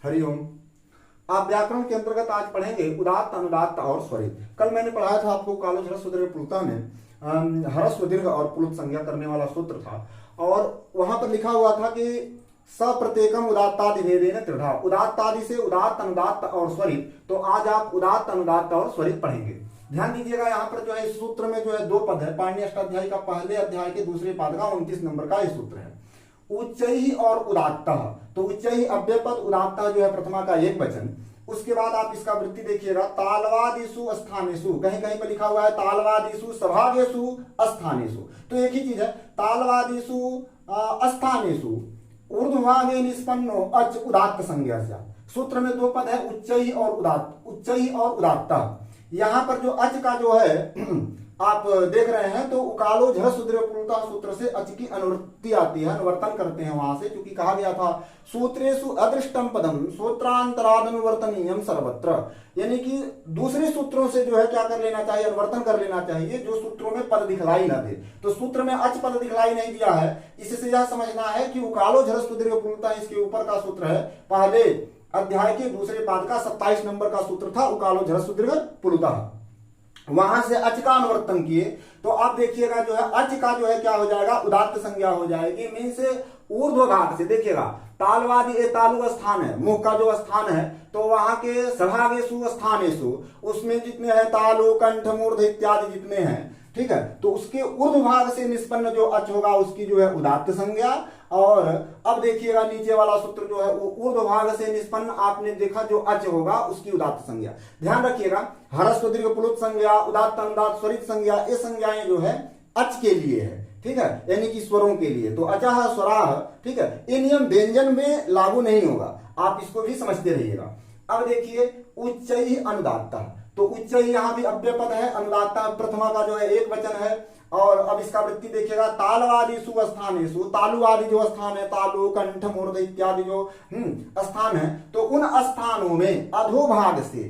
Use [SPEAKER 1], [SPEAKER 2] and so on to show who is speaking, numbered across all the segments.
[SPEAKER 1] हरिओम। आप व्याकरण के अंतर्गत आज पढ़ेंगे उदात्त, अनुदात्त और स्वरित। कल मैंने पढ़ाया था आपको कालोज ह्रस्व दीर्घ प्लुता में ह्रस्व दीर्घ और प्लुत संज्ञा करने वाला सूत्र था, और वहां पर लिखा हुआ था कि सप्रत्येकम उदात्तादि भेदेन त्रिधा, उदात्तादि से उदात्त, अनुदात्त और स्वरित। तो आज आप उदात्त, अनुदात्त और स्वरित पढ़ेंगे। ध्यान दीजिएगा, यहाँ पर जो है इस सूत्र में जो है दो पद है। पाणिनि अष्टाध्यायी का पहले अध्याय के दूसरे पाद का 29 नंबर का ये सूत्र है, उच्चैः और उदात्तः। तो उच्चैः अव्यय पद, उदात्तः जो है प्रथमा का एक वचन। उसके बाद आप इसका वृत्ति देखिएगा, तालवादिषु स्थानेषु, कहीं कहीं पर लिखा हुआ है तालवादिषु सभागेषु स्थानेषु। तो एक ही चीज है, तालवादिषु स्थानेषु ऊर्ध्वभागे निष्पन्नो अच उदात्त संज्ञा से। सूत्र में दो पद है, उच्चैः और उदात्त, उच्चैः और उदात्तः। यहाँ पर जो अच का जो है आप देख रहे हैं, तो उकालो ह्रस्व दीर्घ प्लुता सूत्र से अच की अनुवृत्ति आती है, अनुवर्तन करते हैं वहां से, क्योंकि कहा गया था सूत्रेषु अदृष्टम पदम सूत्रांतरादनुवर्तनीयम सर्वत्र। यानी कि दूसरे सूत्रों से जो है क्या कर लेना चाहिए, अनुवर्तन कर लेना चाहिए, जो सूत्रों में पद दिखलाई ना दे। तो सूत्र में अच पद दिखलाई नहीं दिया है, इससे यह समझना है कि उकालो ह्रस्व दीर्घ प्लुता इसके ऊपर का सूत्र है। पहले अध्याय के दूसरे पाद का 27 नंबर का सूत्र था उकालो ह्रस्व दीर्घ प्लुता, वहां से अच का अनुवर्तन किए। तो आप देखिएगा जो है अच का जो है क्या हो जाएगा, उदात्त संज्ञा हो जाएगी। मीन से ऊर्ध्व भाग से देखिएगा, तालवादी तालु स्थान है, मुख का जो स्थान है, तो वहां के सभागेषु स्थानेषु, उसमें जितने हैं तालु, कंठ, मूर्ध इत्यादि जितने हैं, ठीक है, तो उसके ऊर्ध्व भाग से निष्पन्न जो अच होगा उसकी जो है उदात्त संज्ञा। और अब देखिएगा नीचे वाला सूत्र जो है ऊर्ध्व भाग से निष्पन्न आपने देखा जो अच होगा उसकी उदात्त संज्ञा। ध्यान रखिएगा, ह्रस्व दीर्घ प्लुत संज्ञा, उदात्त, अनुदात्त, स्वरित संज्ञा, ये संज्ञाएं जो है अच के लिए है, ठीक है, यानी कि स्वरों के लिए। तो अचः, स्वराः, ठीक है, ये नियम व्यंजन में लागू नहीं होगा, आप इसको भी समझते रहिएगा। अब देखिए उच्चैः अनुदात्तः, तो उच्चैः यहाँ भी अव्यय पद है, अनुदात्तः प्रथमा का जो है एक वचन है। और अब इसका वृत्ति देखिएगा, तालवादिषु स्थानेषु, तालु आदि जो स्थान है, तालु, कंठ, मूर्ध इत्यादि जो स्थान है, तो उन स्थानों में अधोभाग से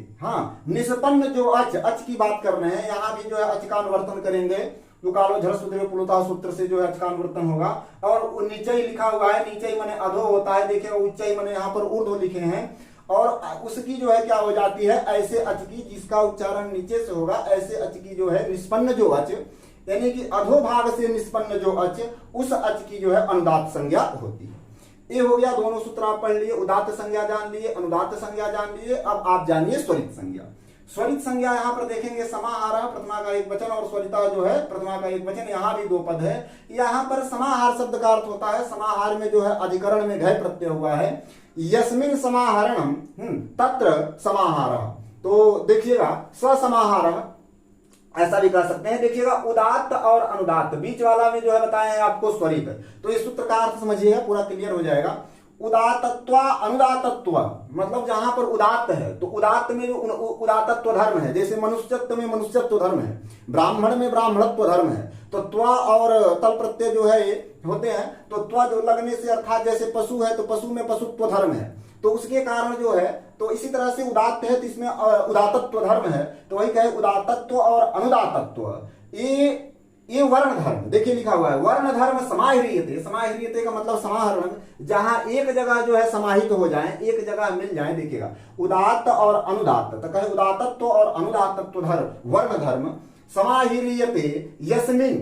[SPEAKER 1] निष्पन्न जो अच की बात कर रहे हैं, यहाँ भी जो है अच का अनुवर्तन करेंगे। उकालो ह्रस्व दीर्घ प्लुता सूत्र से जो है अच का अनुवर्तन होगा। और नीचे ही लिखा हुआ है, नीचे ही माने अधो होता है, देखिएगा उच्चैः माने यहाँ पर ऊर्ध्व लिखे हैं, और उसकी जो है क्या हो जाती है, ऐसे अच की जिसका उच्चारण नीचे से होगा, ऐसे अच की जो है निष्पन्न जो अच, यानी कि अधोभाग से निष्पन्न जो अच, उस अच की जो है अनुदात्त संज्ञा होती है। ये हो गया, दोनों सूत्र आप पढ़ लिए, उदात्त संज्ञा जान लिए, अनुदात्त संज्ञा जान लिए। अब आप जानिए स्वरित संज्ञा। स्वरित संज्ञा यहाँ पर देखेंगे, समाहार प्रथमा का एक वचन और स्वरिता जो है प्रथमा का एक वचन, यहाँ भी दो पद है। यहाँ पर समाहार शब्द का अर्थ होता है, समाहार में जो है अधिकरण में घय प्रत्यय हुआ है, यस्मिन् समाहरणम तत्र समाहारः। तो देखिएगा ससमाहारः ऐसा भी कह सकते हैं। देखिएगा उदात्त और अनुदात्त बीच वाला में जो है बताए हैं आपको स्वरित। तो इस सूत्र का अर्थ समझिएगा, पूरा क्लियर हो जाएगा। उदात्तत्व अनुदात्तत्व, मतलब जहां पर उदात्त है तो उदात्त में जो उदात्तत्व धर्म है, जैसे मनुष्यत्व में मनुष्यत्व धर्म है, ब्राह्मण में ब्राह्मणत्व धर्म है, तो त्व और तल प्रत्यय जो है होते हैं, तो त्व जो लगने से, अर्थात जैसे पशु है तो पशु में पशुत्व धर्म है, तो उसके कारण जो है, तो इसी तरह से उदात्त है तो इसमें उदात्तत्व धर्म है, तो वही कहे उदात्तत्व और अनुदात्तत्व। ये वर्ण धर्म, देखिए लिखा हुआ है वर्ण धर्म समाह्रियते। समाह्रियते का मतलब समाहरण, जहां एक जगह जो है समाहित हो जाए, एक जगह मिल जाए। देखिएगा उदात्त और अनुदात्त, तो कहे उदात्तत्व और अनुदात्तत्व धर्म वर्ण धर्म समाह्रियते यस्मिन्,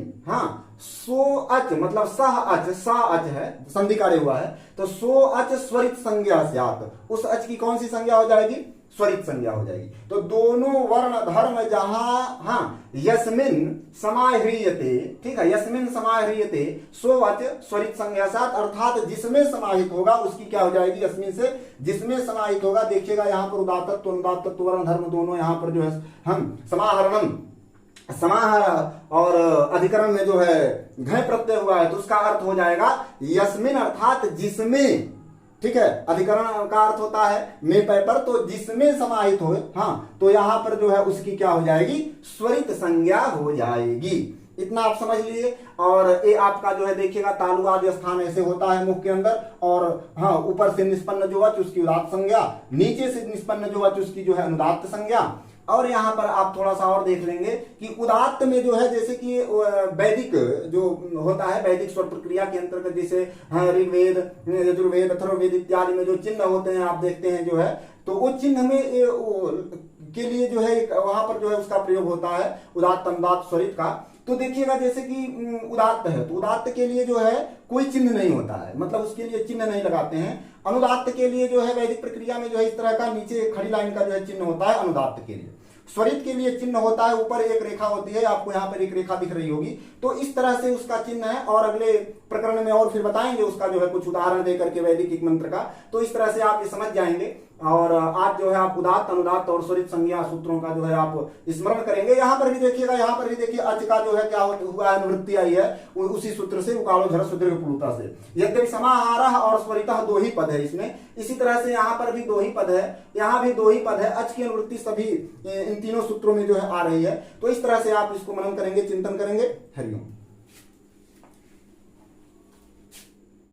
[SPEAKER 1] सो अच मतलब सह अच, सा अच है, संधि कार्य हुआ है, तो सो अच स्वरित संज्ञा स्यात्, उस अच की कौन सी संज्ञा हो जाएगी, स्वरित संज्ञा हो जाएगी। तो दोनों वर्ण धर्म जहां यस्मिन् समाह्रियते, ठीक है, यस्मिन् समाह्रियते सो अच स्वरित संज्ञा साथ, अर्थात जिसमें समाहित होगा उसकी क्या हो जाएगी, यस्मिन् से जिसमें समाहित होगा। देखिएगा यहाँ पर उदात्तत्व अनुदात्तत्व वर्ण धर्म दोनों यहाँ पर जो है समाहरणम, समाहार और अधिकरण में जो है घय प्रत्यय हुआ है, तो उसका अर्थ हो जाएगा यस्मिन, अर्थात जिसमें, ठीक है, अधिकरण का अर्थ होता है में पै पर, तो जिसमें समाहित हो, तो यहां पर जो है उसकी क्या हो जाएगी, स्वरित संज्ञा हो जाएगी। इतना आप समझ लिए। और ये आपका जो है देखिएगा तालु आदि स्थान ऐसे होता है मुख के अंदर, और ऊपर से निष्पन्न जो अच उसकी उदात्त संज्ञा, नीचे से निष्पन्न जो अच उसकी जो है अनुदात्त संज्ञा। और यहाँ पर आप थोड़ा सा और देख लेंगे कि उदात्त में जो है जैसे कि वैदिक जो होता है, वैदिक स्वर प्रक्रिया के अंतर्गत जैसे ऋग्वेद, यजुर्वेद, अथर्ववेद इत्यादि में जो चिन्ह होते हैं आप देखते हैं जो है, तो वो चिन्ह में के लिए जो है वहां पर जो है उसका प्रयोग होता है उदात्त, अनुदात्त, स्वरित का। तो देखिएगा जैसे कि उदात्त है तो उदात्त के लिए जो है कोई चिन्ह नहीं होता है, मतलब उसके लिए चिन्ह नहीं लगाते हैं। अनुदात्त के लिए जो है वैदिक प्रक्रिया में जो है इस तरह का नीचे खड़ी लाइन का जो है चिन्ह होता है अनुदात्त के लिए। स्वरित के लिए चिन्ह होता है, ऊपर एक रेखा होती है, आपको यहाँ पर एक रेखा दिख रही होगी, तो इस तरह से उसका चिन्ह है। और अगले प्रकरण में और फिर बताएंगे उसका जो है कुछ उदाहरण देकर के वैदिक एक मंत्र का, तो इस तरह से आप ये समझ जाएंगे। और आज जो है आप उदात्त, अनुदात्त और स्वरित संज्ञा सूत्रों का जो है आप स्मरण करेंगे। यहाँ पर भी देखिएगा, यहाँ पर भी देखिए अच का जो है क्या हुआ है, निवृत्ति आई है उसी सूत्र से, उकालो झर सुदीर्घ प्लुता से। यद्यपि समाहारः और स्वरितः दो ही पद है इसमें, इसी तरह से यहाँ पर भी दो ही पद है, यहाँ भी दो ही पद है। अच की अनुवृत्ति सभी इन तीनों सूत्रों में जो है आ रही है। तो इस तरह से आप इसको मनन करेंगे, चिंतन करेंगे। हरिओम।